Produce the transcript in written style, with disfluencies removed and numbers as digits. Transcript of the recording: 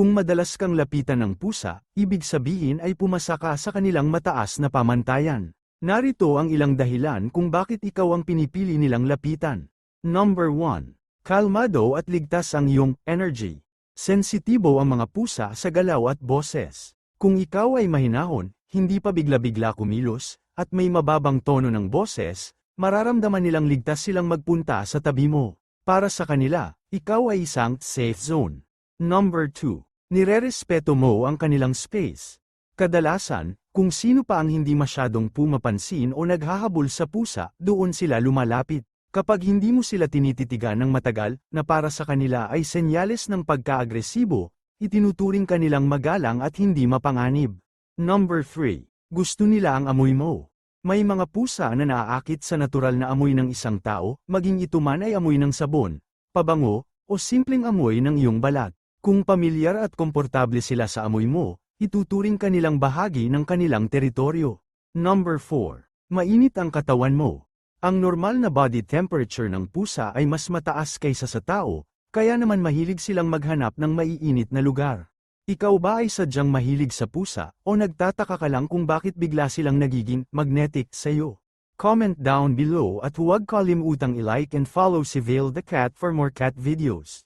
Kung madalas kang lapitan ng pusa, ibig sabihin ay pumasa ka sa kanilang mataas na pamantayan. Narito ang ilang dahilan kung bakit ikaw ang pinipili nilang lapitan. Number 1. Kalmado at ligtas ang iyong energy. Sensitibo ang mga pusa sa galaw at boses. Kung ikaw ay mahinahon, hindi pa bigla-bigla kumilos, at may mababang tono ng boses, mararamdaman nilang ligtas silang magpunta sa tabi mo. Para sa kanila, ikaw ay isang safe zone. Number 2. Nirerespeto mo ang kanilang space. Kadalasan, kung sino pa ang hindi masyadong pumapansin o naghahabol sa pusa, doon sila lumalapit. Kapag hindi mo sila tinititigan ng matagal, na para sa kanila ay senyales ng pagka-agresibo, itinuturing kanilang magalang at hindi mapanganib. Number 3. Gusto nila ang amoy mo. May mga pusa na naaakit sa natural na amoy ng isang tao, maging ito man ay amoy ng sabon, pabango, o simpleng amoy ng iyong balat. Kung pamilyar at komportable sila sa amoy mo, ituturing kanilang bahagi ng kanilang teritoryo. Number 4. Mainit ang katawan mo. Ang normal na body temperature ng pusa ay mas mataas kaysa sa tao, kaya naman mahilig silang maghanap ng maiinit na lugar. Ikaw ba ay sadyang mahilig sa pusa, o nagtataka ka lang kung bakit bigla silang nagiging magnetic sa'yo? Comment down below at huwag kalimutang i-like and follow si Vale the Cat for more cat videos.